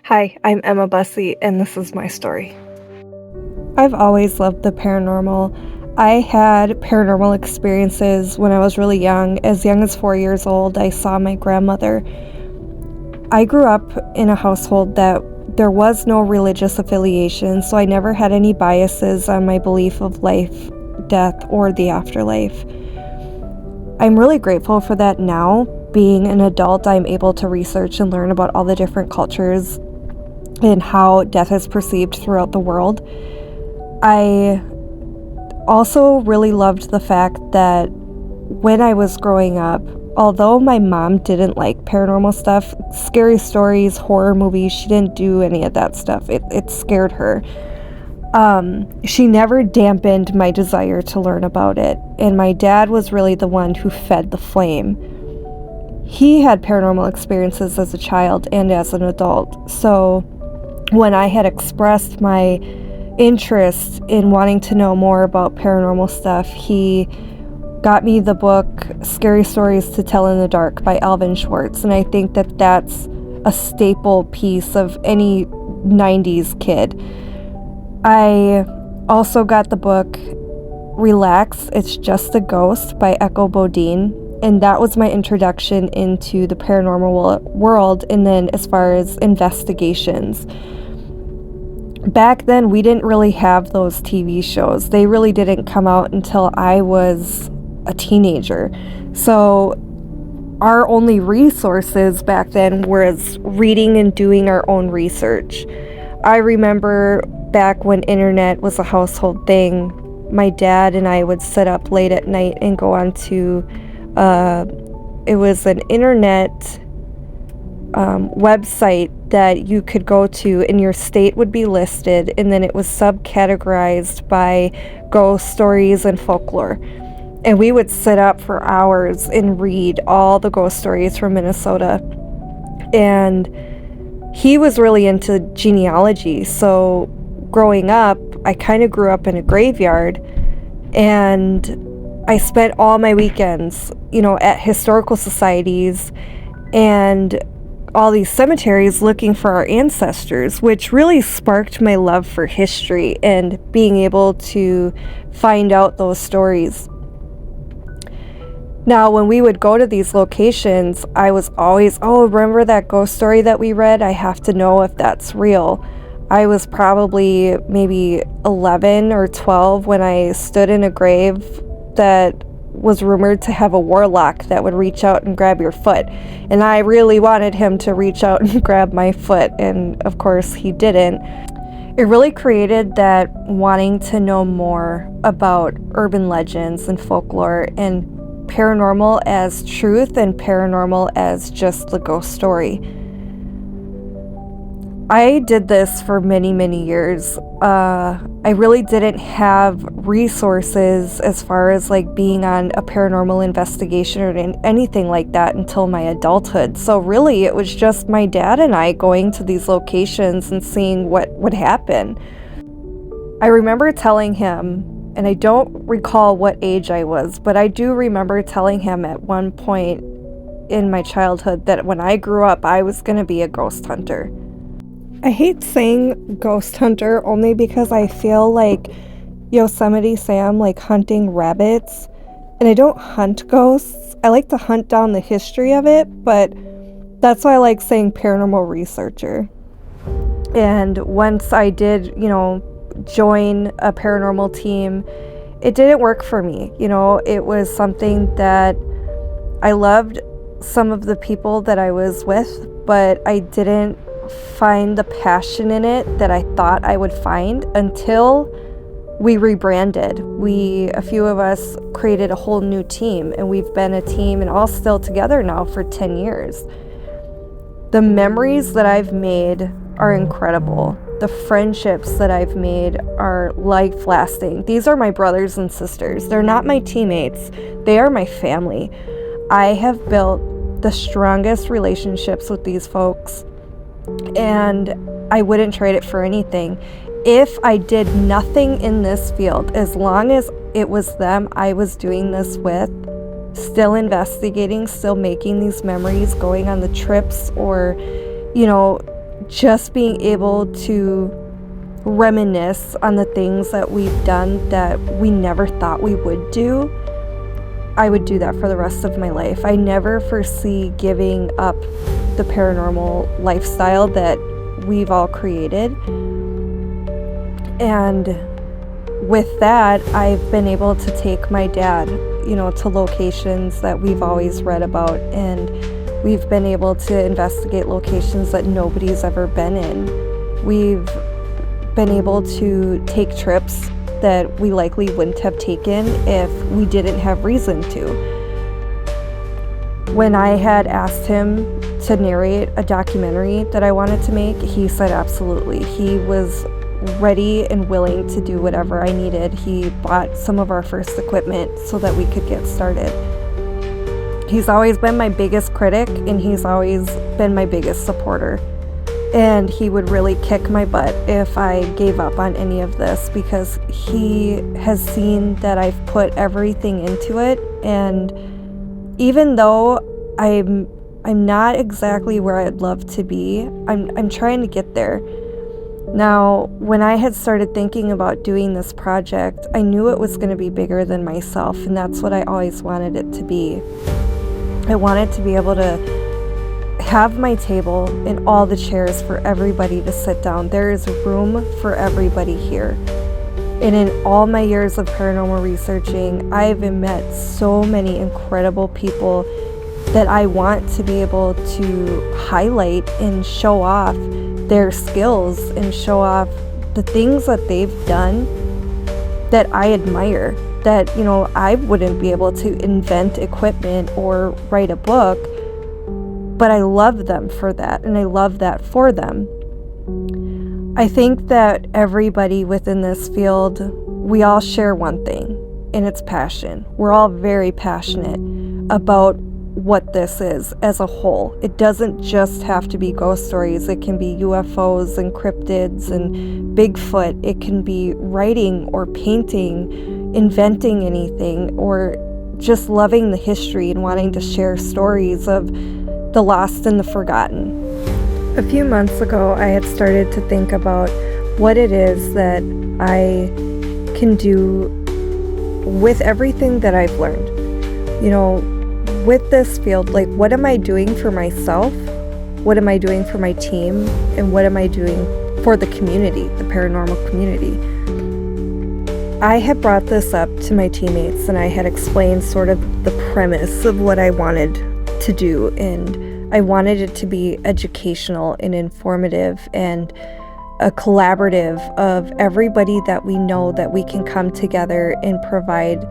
Hi, I'm Emma Bussey, and this is my story. I've always loved the paranormal. I had paranormal experiences when I was really young. As young as 4 years old, I saw my grandmother. I grew up in a household that there was no religious affiliation, so I never had any biases on my belief of life, death, or the afterlife. I'm really grateful for that now. Being an adult, I'm able to research and learn about all the different cultures and how death is perceived throughout the world. I also really loved the fact that when I was growing up, although my mom didn't like paranormal stuff, scary stories, horror movies, she didn't do any of that stuff. It scared her. She never dampened my desire to learn about it, and my dad was really the one who fed the flame. He had paranormal experiences as a child and as an adult, so when I had expressed my interest in wanting to know more about paranormal stuff, he got me the book Scary Stories to Tell in the Dark by Alvin Schwartz, and I think that that's a staple piece of any 90s kid. I also got the book Relax, It's Just a Ghost by Echo Bodine, and that was my introduction into the paranormal world, and then as far as investigations. Back then, we didn't really have those TV shows. They really didn't come out until I was a teenager. So our only resources back then was reading and doing our own research. I remember back when internet was a household thing, my dad and I would sit up late at night and go on to, it was an internet website that you could go to, and your state would be listed, and then it was subcategorized by ghost stories and folklore. And we would sit up for hours and read all the ghost stories from Minnesota. And he was really into genealogy, so growing up, I kind of grew up in a graveyard, and I spent all my weekends, at historical societies and all these cemeteries looking for our ancestors, which really sparked my love for history and being able to find out those stories. Now, when we would go to these locations, I was always, remember that ghost story that we read? I have to know if that's real. I was probably maybe 11 or 12 when I stood in a grave that was rumored to have a warlock that would reach out and grab your foot. And I really wanted him to reach out and grab my foot, and of course he didn't. It really created that wanting to know more about urban legends and folklore and paranormal as truth and paranormal as just the ghost story. I did this for many, many years. I really didn't have resources as far as being on a paranormal investigation or anything like that until my adulthood. So really it was just my dad and I going to these locations and seeing what would happen. I remember telling him, and I don't recall what age I was, but I do remember telling him at one point in my childhood that when I grew up, I was going to be a ghost hunter. I hate saying ghost hunter only because I feel like Yosemite Sam, hunting rabbits, and I don't hunt ghosts. I like to hunt down the history of it, but that's why I like saying paranormal researcher. And once I did, join a paranormal team, it didn't work for me. It was something that I loved some of the people that I was with, but I didn't find the passion in it that I thought I would find until we rebranded. A few of us created a whole new team, and we've been a team and all still together now for 10 years. The memories that I've made are incredible. The friendships that I've made are life-lasting. These are my brothers and sisters. They're not my teammates. They are my family. I have built the strongest relationships with these folks, and I wouldn't trade it for anything. If I did nothing in this field, as long as it was them I was doing this with, still investigating, still making these memories, going on the trips, or, just being able to reminisce on the things that we've done that we never thought we would do, I would do that for the rest of my life. I never foresee giving up the paranormal lifestyle that we've all created. And with that, I've been able to take my dad, to locations that we've always read about, and we've been able to investigate locations that nobody's ever been in. We've been able to take trips that we likely wouldn't have taken if we didn't have reason to. When I had asked him to narrate a documentary that I wanted to make, he said absolutely. He was ready and willing to do whatever I needed. He bought some of our first equipment so that we could get started. He's always been my biggest critic, and he's always been my biggest supporter. And he would really kick my butt if I gave up on any of this, because he has seen that I've put everything into it. And even though I'm not exactly where I'd love to be, I'm trying to get there. Now, when I had started thinking about doing this project, I knew it was going to be bigger than myself, and that's what I always wanted it to be. I wanted to be able to have my table and all the chairs for everybody to sit down. There is room for everybody here. And in all my years of paranormal researching, I've met so many incredible people that I want to be able to highlight and show off their skills and show off the things that they've done that I admire, that, I wouldn't be able to invent equipment or write a book, but I love them for that, and I love that for them. I think that everybody within this field, we all share one thing, and it's passion. We're all very passionate about what this is as a whole. It doesn't just have to be ghost stories. It can be UFOs and cryptids and Bigfoot. It can be writing or painting, inventing anything, or just loving the history and wanting to share stories of the lost and the forgotten. A few months ago, I had started to think about what it is that I can do with everything that I've learned. With this field, what am I doing for myself? What am I doing for my team? And what am I doing for the community, the paranormal community? I had brought this up to my teammates, and I had explained sort of the premise of what I wanted to do, and I wanted it to be educational and informative and a collaborative of everybody that we know, that we can come together and provide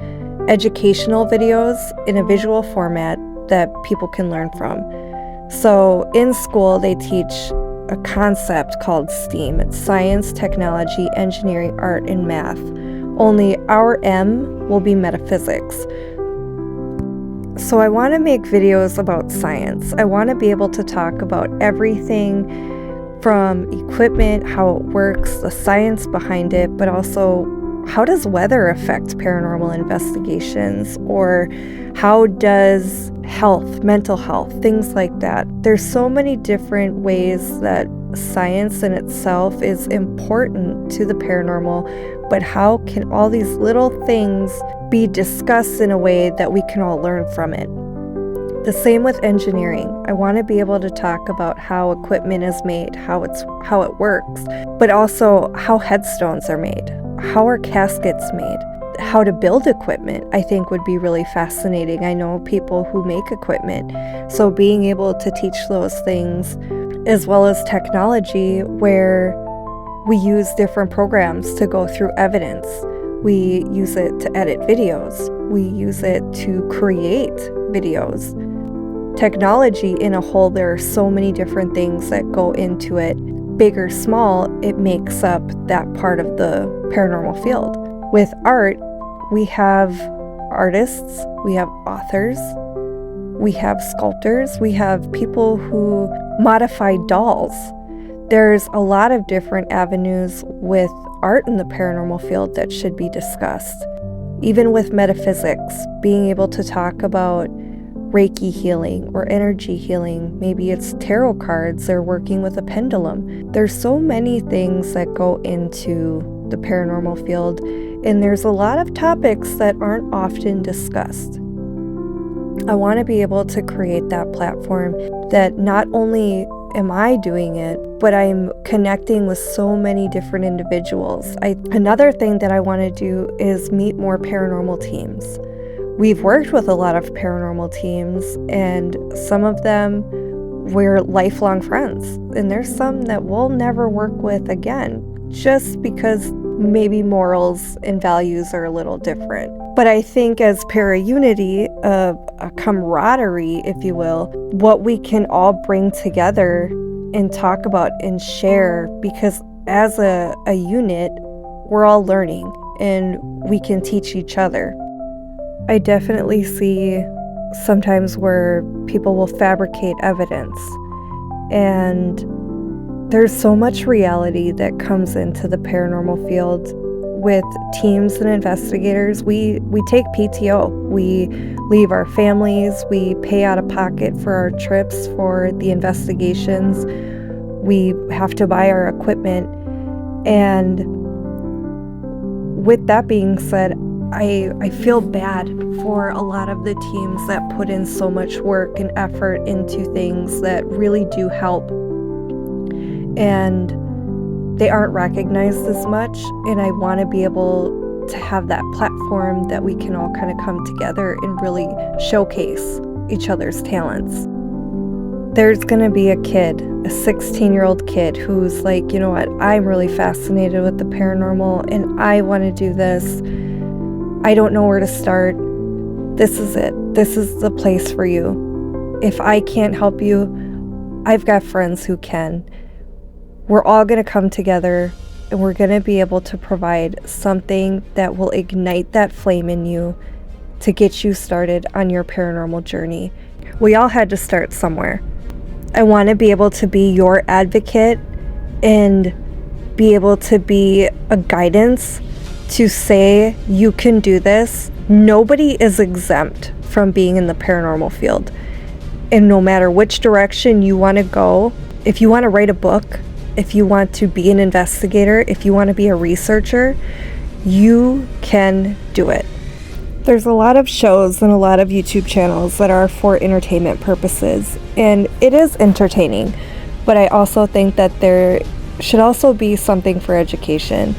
educational videos in a visual format that people can learn from. So in school, they teach a concept called STEAM. It's science, technology, engineering, art, and math. Only our M will be metaphysics. So I want to make videos about science. I want to be able to talk about everything from equipment, how it works, the science behind it, but also how does weather affect paranormal investigations, or how does health, mental health, things like that. There's so many different ways that science in itself is important to the paranormal, but how can all these little things be discussed in a way that we can all learn from it? The same with engineering. I want to be able to talk about how equipment is made, how it works, but also how headstones are made, how are caskets made, how to build equipment. I think would be really fascinating. I know people who make equipment, so being able to teach those things, as well as technology where we use different programs to go through evidence. We use it to edit videos. We use it to create videos. Technology in a whole, there are so many different things that go into it. Big or small, it makes up that part of the paranormal field. With art, we have artists, we have authors, we have sculptors, we have people who modify dolls. There's a lot of different avenues with art in the paranormal field that should be discussed. Even with metaphysics, being able to talk about Reiki healing or energy healing. Maybe it's tarot cards or working with a pendulum. There's so many things that go into the paranormal field, and there's a lot of topics that aren't often discussed. I want to be able to create that platform that not only am I doing it, but I'm connecting with so many different individuals. Another thing that I want to do is meet more paranormal teams. We've worked with a lot of paranormal teams, and some of them we're lifelong friends, and there's some that we'll never work with again, just because maybe morals and values are a little different. But I think as para-unity, a camaraderie, if you will, what we can all bring together and talk about and share, because as a unit, we're all learning and we can teach each other. I definitely see sometimes where people will fabricate evidence, and there's so much reality that comes into the paranormal field. With teams and investigators, we take PTO. We leave our families. We pay out of pocket for our trips for the investigations. We have to buy our equipment. And with that being said, I feel bad for a lot of the teams that put in so much work and effort into things that really do help, and they aren't recognized as much. And I want to be able to have that platform that we can all kind of come together and really showcase each other's talents. There's going to be a kid, a 16-year-old kid, who's like, you know what, I'm really fascinated with the paranormal and I want to do this. I don't know where to start. This is it. This is the place for you. If I can't help you, I've got friends who can. We're all going to come together and we're going to be able to provide something that will ignite that flame in you to get you started on your paranormal journey. We all had to start somewhere. I want to be able to be your advocate and be able to be a guidance to say you can do this. Nobody is exempt from being in the paranormal field. And no matter which direction you want to go, if you want to write a book, if you want to be an investigator, if you want to be a researcher, you can do it. There's a lot of shows and a lot of YouTube channels that are for entertainment purposes, and it is entertaining, but I also think that there should also be something for education.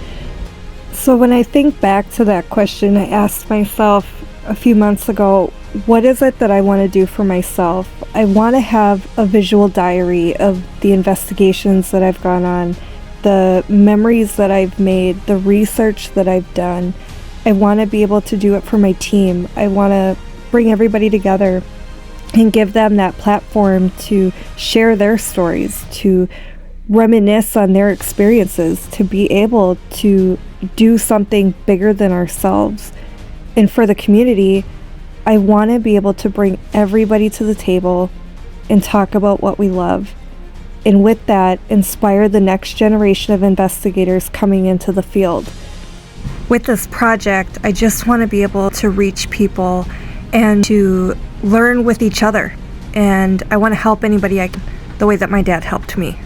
So when I think back to that question I asked myself a few months ago, what is it that I want to do for myself? I want to have a visual diary of the investigations that I've gone on, the memories that I've made, the research that I've done. I want to be able to do it for my team. I want to bring everybody together and give them that platform to share their stories, to reminisce on their experiences, to be able to do something bigger than ourselves. And for the community, I want to be able to bring everybody to the table and talk about what we love. And with that, inspire the next generation of investigators coming into the field. With this project, I just want to be able to reach people and to learn with each other. And I want to help anybody I can, the way that my dad helped me.